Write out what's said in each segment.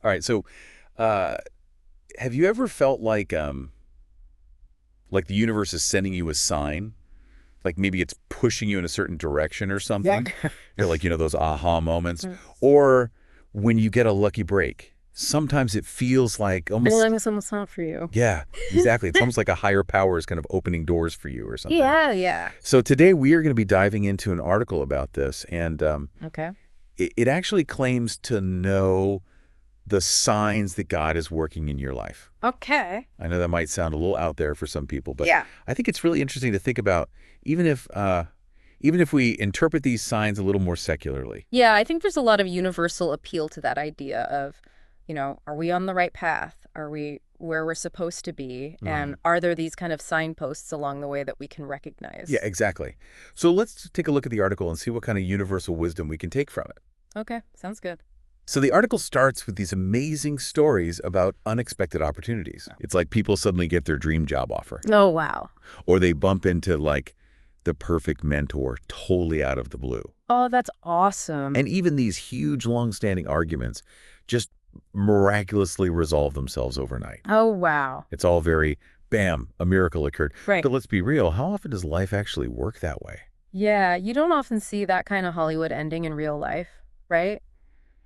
All right. So, uh, have you ever felt like the universe is sending you a sign? Like maybe it's pushing you in a certain direction or Yeah. something? You're like, those aha moments. Mm. Or when you get a lucky break, sometimes it feels like almost, Feeling someone's not for you. yeah, exactly. It's almost like a higher power is kind of opening doors for you or something. Yeah, yeah. So today we are going to be diving into an article about this, and Okay. it actually claims to know the signs that God is working in your life. Okay. I know that might sound a little out there for some people, but Yeah. I think it's really interesting to think about, even if we interpret these signs a little more secularly. Yeah, I think there's a lot of universal appeal to that idea of, are we on the right path? Are we where we're supposed to be? And Mm. are there these kind of signposts along the way that we can Yeah, recognize? exactly. So let's take a look at the article and see what kind of universal wisdom we can take from it. Okay, sounds good. So the article starts with these amazing stories about unexpected opportunities. It's like people suddenly get their dream job offer, Oh, wow. or they bump into like the perfect mentor totally out of the blue. Oh, that's awesome. And even these huge, long-standing arguments just miraculously resolve themselves overnight. Oh, wow. It's all very, bam, a miracle occurred. Right. But let's be real, how often does life actually work that way? Yeah, you don't often see that kind of Hollywood ending in real life, right?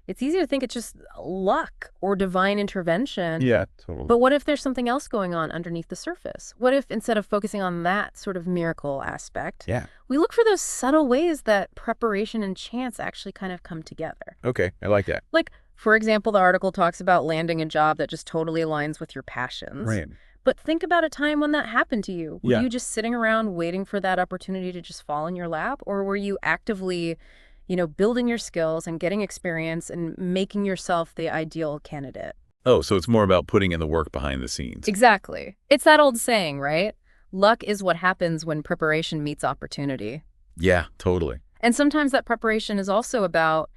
It's easy to think it's just luck or divine intervention. Yeah, totally. But what if there's something else going on underneath the surface? What if instead of focusing on that sort of miracle aspect, Yeah. we look for those subtle ways that preparation and chance actually kind of come together? Okay, I like that. Like, for example, the article talks about landing a job that just totally aligns with your passions. Right. But think about a time when that happened to you. Were Yeah. you just sitting around waiting for that opportunity to just fall in your lap? Or were you actively, building your skills and getting experience and making yourself the ideal candidate? Oh, so it's more about putting in the work behind the scenes. Exactly. It's that old saying, right? Luck is what happens when preparation meets opportunity. Yeah, totally. And sometimes that preparation is also about,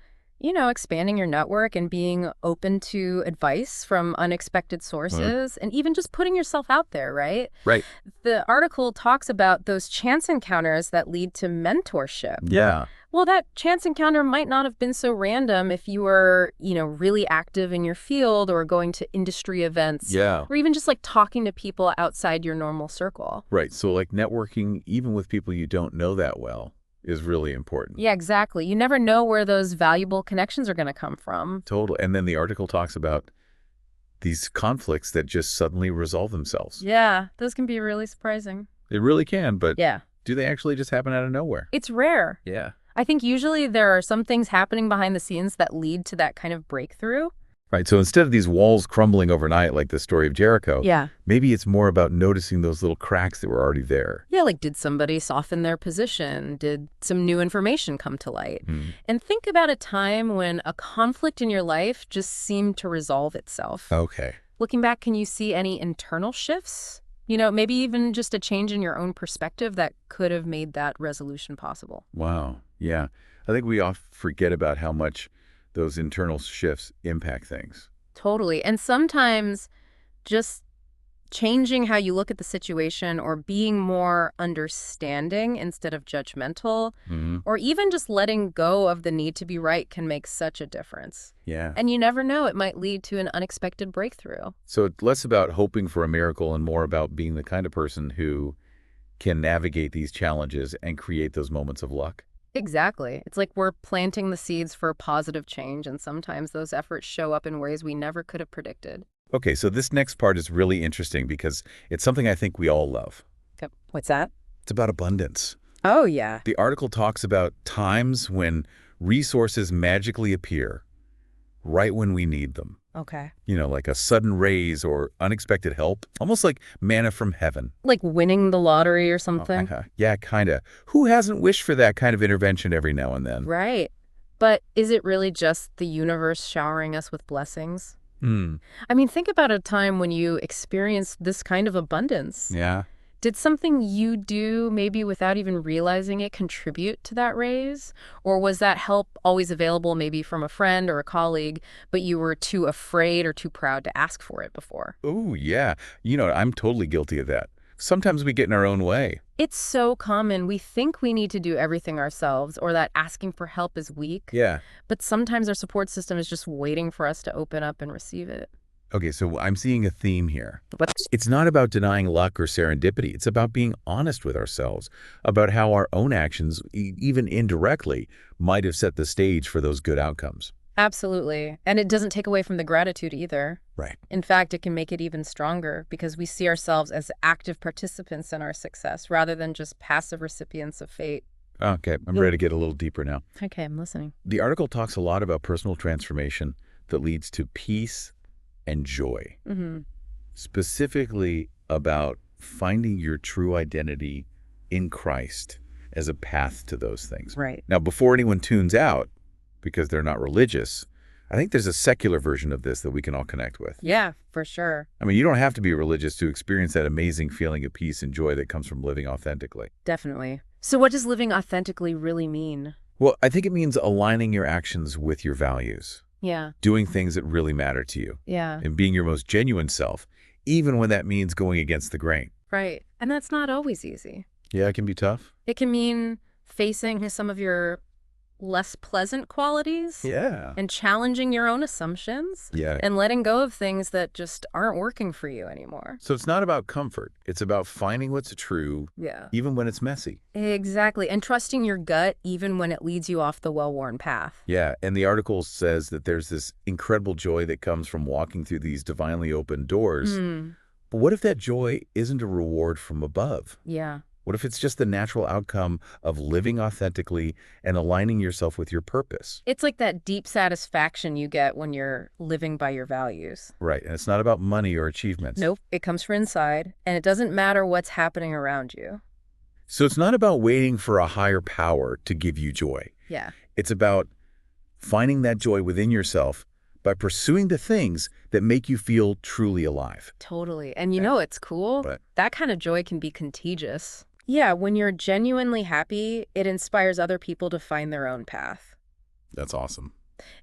expanding your network and being open to advice from unexpected sources and even just putting yourself out there, right? Right. The article talks about those chance encounters that lead to mentorship. Yeah. Well, that chance encounter might not have been so random if you were, really active in your field or going to industry events Yeah. or even just like talking to people outside your normal circle. Right. So like networking, even with people you don't know that well, is really important. Yeah, exactly. You never know where those valuable connections are going to come from. Total. And then the article talks about these conflicts that just suddenly resolve themselves. Yeah, those can be really surprising. They really can, but Yeah, do they actually just happen out of nowhere? it's rare. Yeah. I think usually there are some things happening behind the scenes that lead to that kind of breakthrough. Right. So instead of these walls crumbling overnight, like the story of Jericho, Yeah. maybe it's more about noticing those little cracks that were already there. Yeah, like did somebody soften their position? Did some new information come to light? Mm. And think about a time when a conflict in your life just seemed to resolve itself. Okay. Looking back, can you see any internal shifts? Maybe even just a change in your own perspective that could have made that resolution possible. Wow. Yeah. I think we often forget about how much those internal shifts impact things. Totally. And sometimes just changing how you look at the situation or being more understanding instead of judgmental, Hmm. or even just letting go of the need to be right can make such a difference. Yeah. And you never know, it might lead to an unexpected breakthrough. So it's less about hoping for a miracle and more about being the kind of person who can navigate these challenges and create those moments of luck. Exactly. It's like we're planting the seeds for positive change, and sometimes those efforts show up in ways we never could have predicted. Okay, so this next part is really interesting because it's something I think we all love. Okay. What's that? It's about abundance. Oh, yeah. The article talks about times when resources magically appear right when we need them. Okay. Like a sudden raise or unexpected help, almost like manna from heaven. Like winning the lottery or Oh, something? yeah, kind of. Who hasn't wished for that kind of intervention every now and then? Right. But is it really just the universe showering us with blessings? Hmm. I mean, think about a time when you experienced this kind of abundance. Yeah. Did something you do, maybe without even realizing it, contribute to that raise? Or was that help always available, maybe from a friend or a colleague, but you were too afraid or too proud to ask for it before? Oh, yeah. I'm totally guilty of that. Sometimes we get in our own way. It's so common. We think we need to do everything ourselves or that asking for help is weak. Yeah. But sometimes our support system is just waiting for us to open up and receive it. Okay, so I'm seeing a theme here. But It's not about denying luck or serendipity. It's about being honest with ourselves about how our own actions, even indirectly, might have set the stage for those good outcomes. absolutely. And it doesn't take away from the gratitude either. Right. In fact, it can make it even stronger because we see ourselves as active participants in our success rather than just passive recipients of fate. Okay, I'm ready to get a little deeper now. Okay, I'm listening. The article talks a lot about personal transformation that leads to peace and joy, Mm-hmm. specifically about finding your true identity in Christ as a path to those things. Right. Now, before anyone tunes out, because they're not religious, I think there's a secular version of this that we can all connect with. Yeah, for sure. I mean, you don't have to be religious to experience that amazing feeling of peace and joy that comes from living authentically. Definitely. So what does living authentically really mean? Well, I think it means aligning your actions with your values, Yeah. doing things that really matter to you, Yeah. and being your most genuine self, even when that means going against the grain. Right. And that's not always easy. Yeah, it can be tough. It can mean facing some of your less pleasant qualities Yeah. and challenging your own assumptions Yeah. and letting go of things that just aren't working for you anymore. So it's not about comfort. It's about finding what's true, Yeah. even when it's messy. Exactly. And trusting your gut even when it leads you off the well-worn path. Yeah, and the article says that there's this incredible joy that comes from walking through these divinely open doors. Mm. But what if that joy isn't a reward from above? Yeah. What if it's just the natural outcome of living authentically and aligning yourself with your purpose? It's like that deep satisfaction you get when you're living by your values. Right, and it's not about money or achievements. Nope. It comes from inside, and it doesn't matter what's happening around you. So it's not about waiting for a higher power to give you joy. Yeah. It's about finding that joy within yourself by pursuing the things that make you feel truly alive. Totally. And you know it's cool? But That kind of joy can be contagious. Yeah, when you're genuinely happy, it inspires other people to find their own path. that's awesome.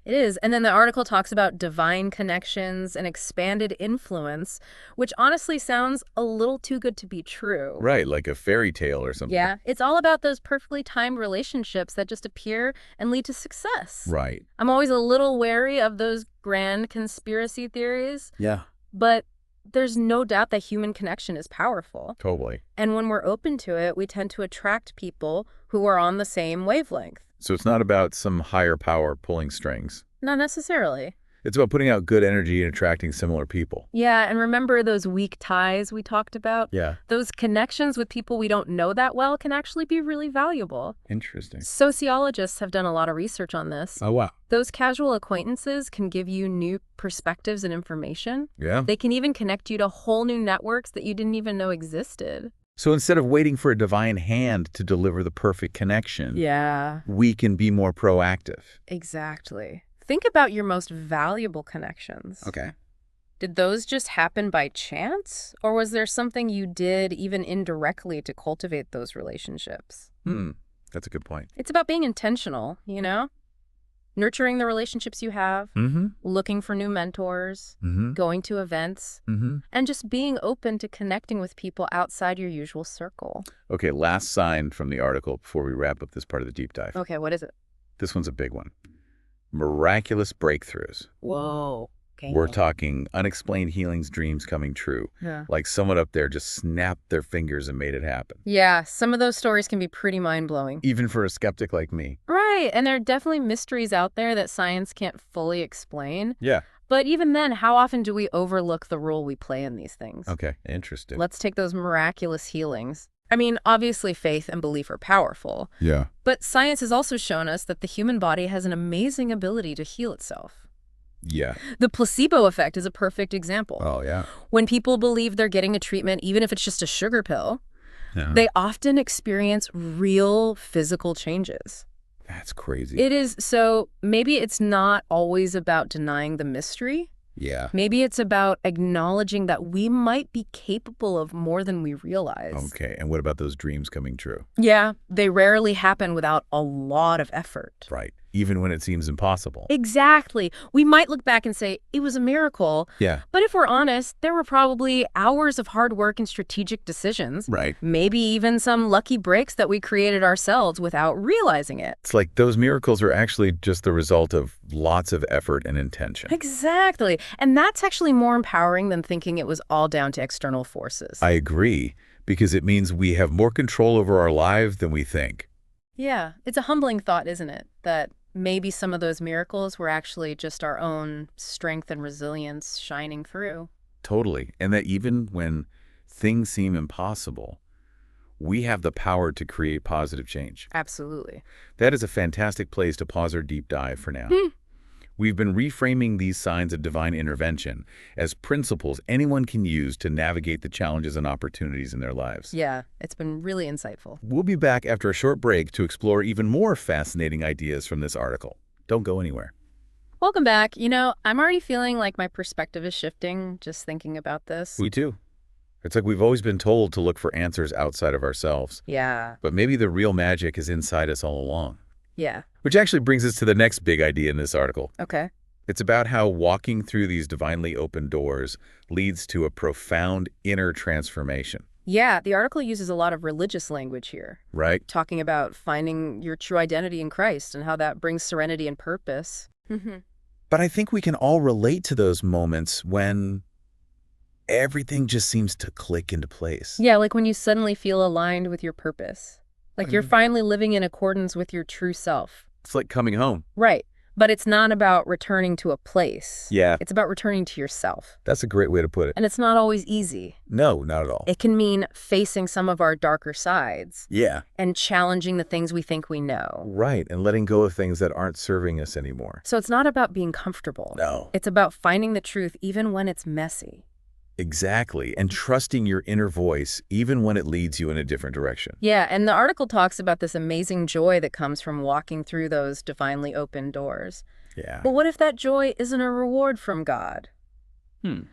It is. And then the article talks about divine connections and expanded influence, which honestly sounds a little too good to be true. Right, like a fairy tale or something. Yeah, it's all about those perfectly timed relationships that just appear and lead to success. Right. I'm always a little wary of those grand conspiracy theories, Yeah. but there's no doubt that human connection is powerful. Totally. And when we're open to it, we tend to attract people who are on the same wavelength. So it's not about some higher power pulling strings. Not necessarily. It's about putting out good energy and attracting similar people. Yeah, and remember those weak ties we talked about? Yeah. Those connections with people we don't know that well can actually be really valuable. Interesting. Sociologists have done a lot of research on this. Oh, wow. Those casual acquaintances can give you new perspectives and information. Yeah. They can even connect you to whole new networks that you didn't even know existed. So instead of waiting for a divine hand to deliver the perfect connection, Yeah, we can be more proactive. exactly. Think about your most valuable connections. Okay. Did those just happen by chance? Or was there something you did even indirectly to cultivate those relationships? That's a good point. It's about being intentional, you know? Nurturing the relationships you have, Mm-hmm. looking for new mentors, Mm-hmm. going to events, Mm-hmm. and just being open to connecting with people outside your usual circle. Okay, last sign from the article before we wrap up this part of the deep dive. Okay, what is it? This one's a big one. Miraculous breakthroughs. Whoa. Okay. We're talking unexplained healings, dreams coming true. Yeah. Like someone up there just snapped their fingers and made it happen. Yeah, some of those stories can be pretty mind-blowing. Even for a skeptic like me. Right, and there are definitely mysteries out there that science can't fully explain. Yeah. But even then, how often do we overlook the role we play in these things? Okay, interesting. Let's take those miraculous healings. I mean, obviously faith and belief are powerful, Yeah. but science has also shown us that the human body has an amazing ability to heal itself. Yeah. The placebo effect is a perfect example. Oh, yeah. When people believe they're getting a treatment, even if it's just a sugar pill, Yeah. they often experience real physical changes. That's crazy. It is. So maybe it's not always about denying the mystery. Yeah. Maybe it's about acknowledging that we might be capable of more than we realize. Okay, and what about those dreams coming true? Yeah, they rarely happen without a lot of effort. Right. even when it seems impossible. Exactly. We might look back and say, it was a miracle. Yeah. But if we're honest, there were probably hours of hard work and strategic decisions. Right. Maybe even some lucky breaks that we created ourselves without realizing it. It's like those miracles are actually just the result of lots of effort and intention. Exactly. And that's actually more empowering than thinking it was all down to external forces. I agree, because it means we have more control over our lives than we think. Yeah, it's a humbling thought, isn't it? That maybe some of those miracles were actually just our own strength and resilience shining through. Totally. And that even when things seem impossible, we have the power to create positive change. Absolutely. That is a fantastic place to pause our deep dive for now. We've been reframing these signs of divine intervention as principles anyone can use to navigate the challenges and opportunities in their lives. Yeah, it's been really insightful. We'll be back after a short break to explore even more fascinating ideas from this article. Don't go anywhere. Welcome back. I'm already feeling like my perspective is shifting just thinking about this. We too. It's like we've always been told to look for answers outside of ourselves. Yeah. But maybe the real magic is inside us all along. Yeah. Which actually brings us to the next big idea in this article. Okay. It's about how walking through these divinely open doors leads to a profound inner transformation. Yeah, the article uses a lot of religious language here, Right? talking about finding your true identity in Christ and how that brings serenity and purpose. But I think we can all relate to those moments when everything just seems to click into place. Yeah, like when you suddenly feel aligned with your purpose. Like you're finally living in accordance with your true self. It's like coming home. Right. But it's not about returning to a place. Yeah, It's about returning to yourself. that's a great way to put it. And it's not always easy. No, not at all. It can mean facing some of our darker sides Yeah, and challenging the things we think we know. right. And letting go of things that aren't serving us anymore. So it's not about being comfortable. No. It's about finding the truth even when it's messy. Exactly. And trusting your inner voice even when it leads you in a different direction. Yeah, and the article talks about this amazing joy that comes from walking through those divinely open doors. Yeah. But what if that joy isn't a reward from God?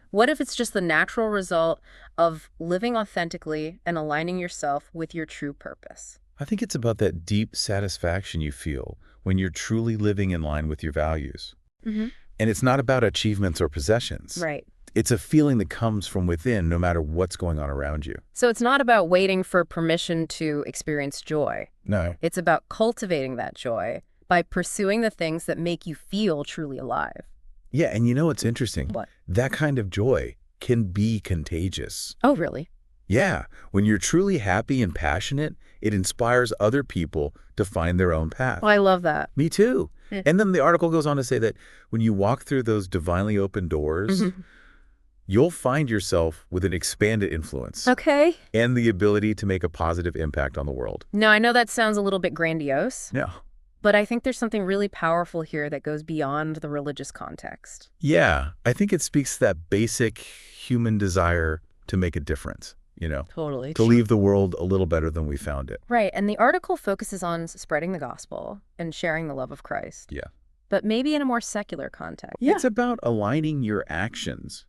What if it's just the natural result of living authentically and aligning yourself with your true purpose? I think it's about that deep satisfaction you feel when you're truly living in line with your values. Mm-hmm. And it's not about achievements or possessions. Right. It's a feeling that comes from within no matter what's going on around you. So it's not about waiting for permission to experience joy. No. It's about cultivating that joy by pursuing the things that make you feel truly alive. Yeah, and you know what's interesting? What? That kind of joy can be contagious. Oh, really? Yeah, when you're truly happy and passionate, it inspires other people to find their own path. Oh, I love that. Me too. Yeah. And then the article goes on to say that when you walk through those divinely open doors, you'll find yourself with an expanded influence Okay. and the ability to make a positive impact on the world. Now, I know that sounds a little bit grandiose, Yeah. but I think there's something really powerful here that goes beyond the religious context. Yeah, I think it speaks to that basic human desire to make a difference, Totally. to leave the world a little better than we found it. Right, and the article focuses on spreading the gospel and sharing the love of Christ. Yeah. But maybe in a more secular context. It's about aligning your actions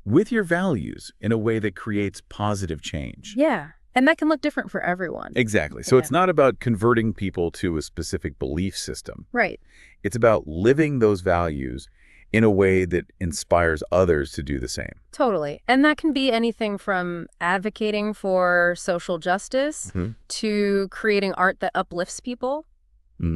with your values in a way that creates positive change. Yeah, and that can look different for everyone. Exactly. So it's not about converting people to a specific belief system. Right. It's about living those values in a way that inspires others to do the same. Totally. And that can be anything from advocating for social justice to creating art that uplifts people,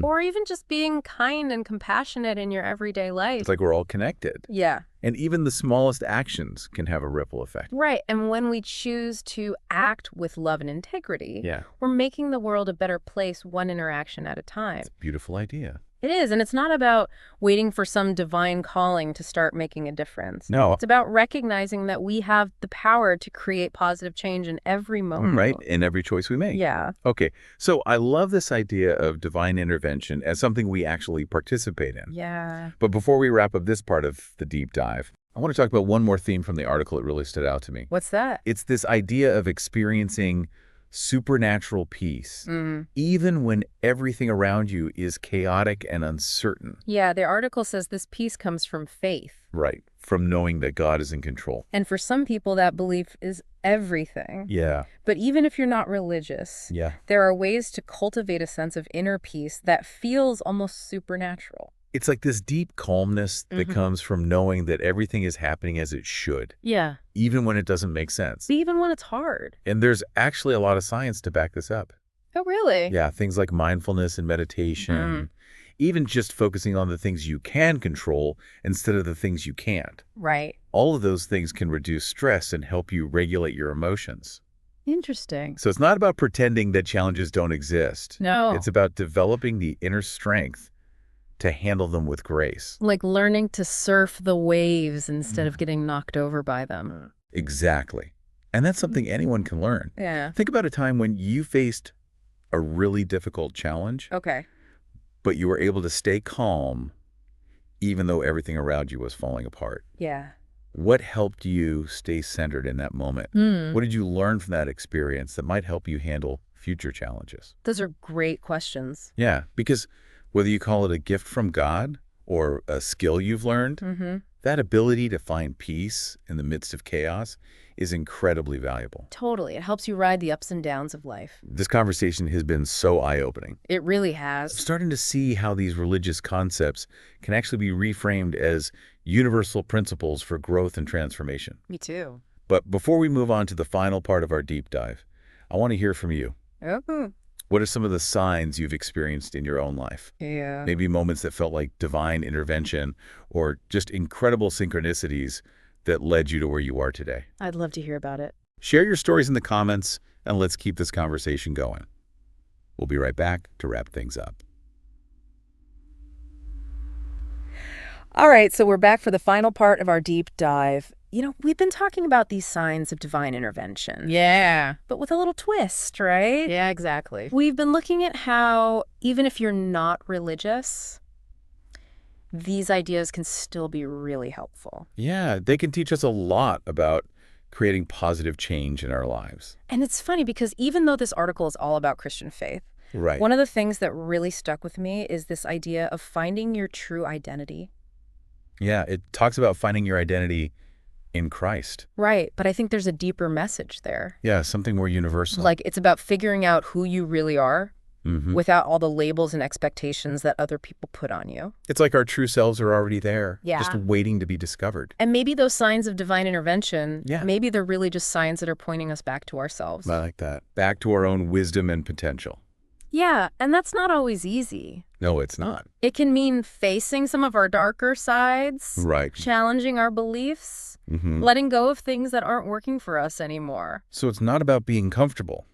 or even just being kind and compassionate in your everyday life. It's like we're all connected. Yeah. And even the smallest actions can have a ripple effect. Right. And when we choose to act with love and integrity, Yeah. we're making the world a better place one interaction at a time. It's a beautiful idea. It is. And it's not about waiting for some divine calling to start making a difference. No. It's about recognizing that we have the power to create positive change in every moment. Right. In every choice we make. Yeah. Okay. So I love this idea of divine intervention as something we actually participate in. Yeah. But before we wrap up this part of the deep dive, I want to talk about one more theme from the article that really stood out to me. What's that? It's this idea of experiencing supernatural peace, even when everything around you is chaotic and uncertain. Yeah, the article says this peace comes from faith. Right. from knowing that God is in control. And for some people, that belief is everything. Yeah. But even if you're not religious, there are ways to cultivate a sense of inner peace that feels almost supernatural. It's like this deep calmness that comes from knowing that everything is happening as it should. Yeah. Even when it doesn't make sense. Even when it's hard. And there's actually a lot of science to back this up. Oh, really? Yeah, things like mindfulness and meditation. Even just focusing on the things you can control instead of the things you can't. Right. All of those things can reduce stress and help you regulate your emotions. Interesting. So it's not about pretending that challenges don't exist. No. It's about developing the inner strength to handle them with grace. Like learning to surf the waves instead of getting knocked over by them. Exactly. And that's something anyone can learn. Yeah. Think about a time when you faced a really difficult challenge, Okay. but you were able to stay calm even though everything around you was falling apart. Yeah. What helped you stay centered in that moment? What did you learn from that experience that might help you handle future challenges? Those are great questions. Yeah, because whether you call it a gift from God or a skill you've learned, that ability to find peace in the midst of chaos is incredibly valuable. Totally. It helps you ride the ups and downs of life. This conversation has been so eye-opening. It really I'm has. starting to see how these religious concepts can actually be reframed as universal principles for growth and transformation. Me too. But before we move on to the final part of our deep dive, I want to hear from you. Oh. What are some of the signs you've experienced in your own life? Yeah. Maybe moments that felt like divine intervention or just incredible synchronicities that led you to where you are today. I'd love to hear about it. Share your stories in the comments, and let's keep this conversation going. We'll be right back to wrap things up. All right, so we're back for the final part of our deep dive. You know, we've been talking about these signs of divine intervention. Yeah. But with a little twist, right? Yeah, exactly. We've been looking at how, even if you're not religious, these ideas can still be really helpful. Yeah, they can teach us a lot about creating positive change in our lives. And it's funny because even though this article is all about Christian faith, Right. one of the things that really stuck with me is this idea of finding your true identity. Yeah, it talks about finding your identity in Christ. Right, but I think there's a deeper message there. Yeah, something more universal. Like, it's about figuring out who you really are Mhm. without all the labels and expectations that other people put on you. It's like our true selves are already there, Yeah. just waiting to be discovered. And maybe those signs of divine intervention, Yeah. maybe they're really just signs that are pointing us back to ourselves. I like that. Back to our own wisdom and potential. Yeah, and that's not always easy. No, it's not. It can mean facing some of our darker sides, Right. challenging our beliefs, letting go of things that aren't working for us anymore. So it's not about being comfortable,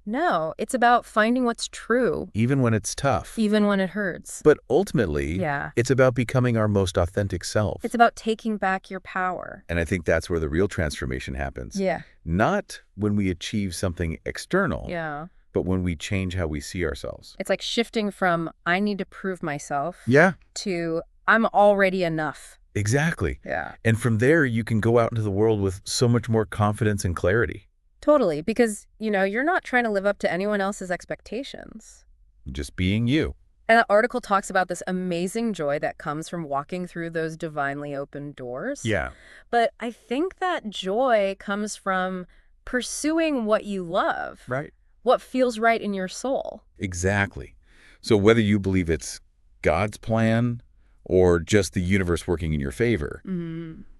No, it's about finding what's true, even when it's tough. even when it hurts. But ultimately, Yeah. it's about becoming our most authentic self. It's about taking back your power. And I think that's where the real transformation happens. Yeah. Not when we achieve something external, Yeah. but when we change how we see ourselves. It's like shifting from I need to prove myself Yeah, to I'm already enough. exactly. Yeah. And from there, you can go out into the world with so much more confidence and clarity. Totally, because, you're not trying to live up to anyone else's expectations. Just being you. And that article talks about this amazing joy that comes from walking through those divinely open doors. Yeah. But I think that joy comes from pursuing what you love, Right. what feels right in your soul. Exactly. So whether you believe it's God's plan or just the universe working in your favor,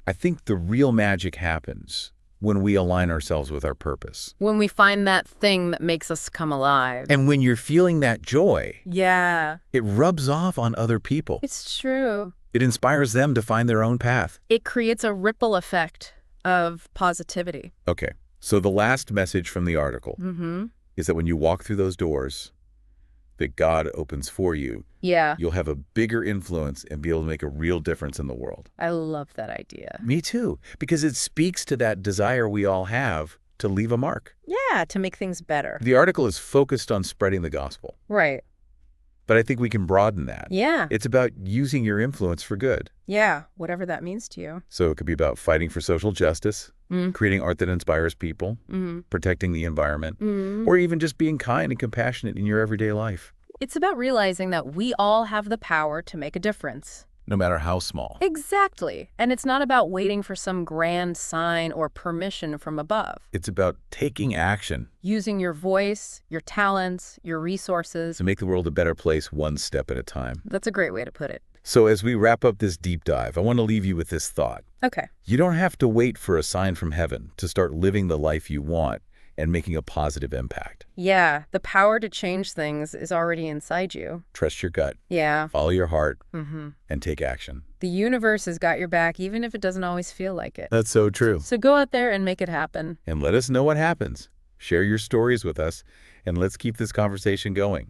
I think the real magic happens when we align ourselves with our purpose. When we find that thing that makes us come alive. And when you're feeling that joy, Yeah, it rubs off on other people. it's true. It inspires them to find their own path. It creates a ripple effect of positivity. Okay, so the last message from the article is that when you walk through those doors that God opens for you, Yeah, you'll have a bigger influence and be able to make a real difference in the world. I love that idea. Me too, because it speaks to that desire we all have to leave a mark. Yeah, to make things better. The article is focused on spreading the gospel, Right. but I think we can broaden that. Yeah. It's about using your influence for good. Yeah, whatever that means to you. So it could be about fighting for social justice, creating art that inspires people, protecting the environment, or even just being kind and compassionate in your everyday life. It's about realizing that we all have the power to make a difference. no matter how small. Exactly. And it's not about waiting for some grand sign or permission from above. It's about taking action Using your voice, your talents, your resources. to make the world a better place one step at a time. That's a great way to put it. So as we wrap up this deep dive, I want to leave you with this thought. Okay. You don't have to wait for a sign from heaven to start living the life you want and making a positive impact. Yeah, the power to change things is already inside you. Trust your gut, Yeah. follow your heart, Mm-hmm. and take action. The universe has got your back, even if it doesn't always feel like it. That's so true. So go out there and make it happen. And let us know what happens. Share your stories with us, and let's keep this conversation going.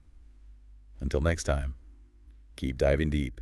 Until next time, keep diving deep.